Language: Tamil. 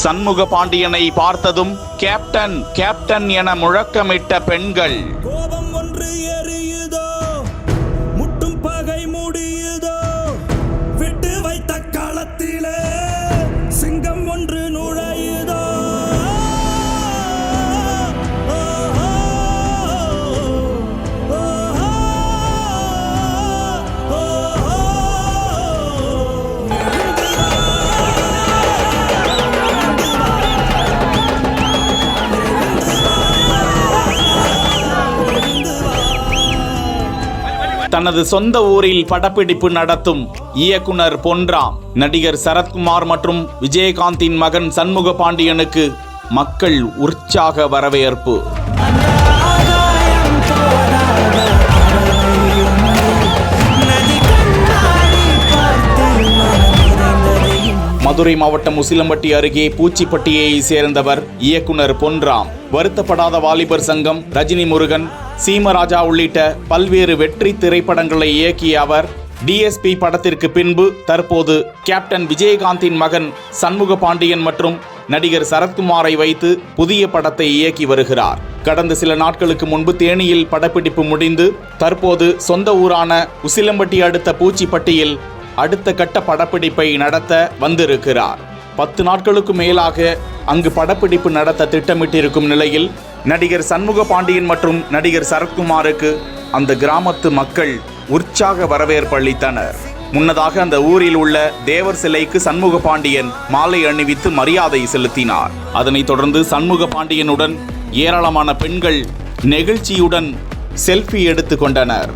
சண்முக பாண்டியனை பார்த்ததும் கேப்டன் கேப்டன் என முழக்கமிட்ட பெண்கள். கோபம் ஒன்று எரியுதோ, முட்டும் பகை முடியுதோ, விட்டு வைத்த களத்திலே சிங்கம் ஒன்று நுழையுதோ. தனது சொந்த ஊரில் படப்பிடிப்பு நடத்தும் இயக்குனர் பொன்ராம், நடிகர் சரத்குமார் மற்றும் விஜயகாந்தின் மகன் சண்முக பாண்டியனுக்கு மக்கள் உற்சாக வரவேற்பு. மதுரை மாவட்டம் உசிலம்பட்டி அருகே பூச்சிப்பட்டியை சேர்ந்தவர் இயக்குனர் பொன்ராம். வருத்தப்படாத வாலிபர் சங்கம், ரஜினி முருகன், சீமராஜா உள்ளிட்ட பல்வேறு வெற்றி திரைப்படங்களை இயக்கிய அவர் டிஎஸ்பி படத்திற்கு பின்பு தற்போது கேப்டன் விஜயகாந்தின் மகன் சண்முக பாண்டியன் மற்றும் நடிகர் சரத்குமாரை வைத்து புதிய படத்தை இயக்கி வருகிறார். கடந்த சில நாட்களுக்கு முன்பு தேனியில் படப்பிடிப்பு முடிந்து தற்போது சொந்த ஊரான உசிலம்பட்டி அடுத்த பூச்சிப்பட்டியில் அடுத்த கட்ட படப்பிடிப்பை நடத்த வந்திருக்கிறார். 10 நாட்களுக்கு மேலாக அங்கு படப்பிடிப்பு நடத்த திட்டமிட்டிருக்கும் நிலையில் நடிகர் சண்முக பாண்டியன் மற்றும் நடிகர் சரத்குமாருக்கு அந்த கிராமத்து மக்கள் உற்சாக வரவேற்பு அளித்தனர். முன்னதாக அந்த ஊரில் உள்ள தேவர் சிலைக்கு சண்முக பாண்டியன் மாலை அணிவித்து மரியாதை செலுத்தினார். அதனைத் தொடர்ந்து சண்முக பாண்டியனுடன் ஏராளமான பெண்கள் நெகிழ்ச்சியுடன் செல்ஃபி எடுத்து கொண்டனர்.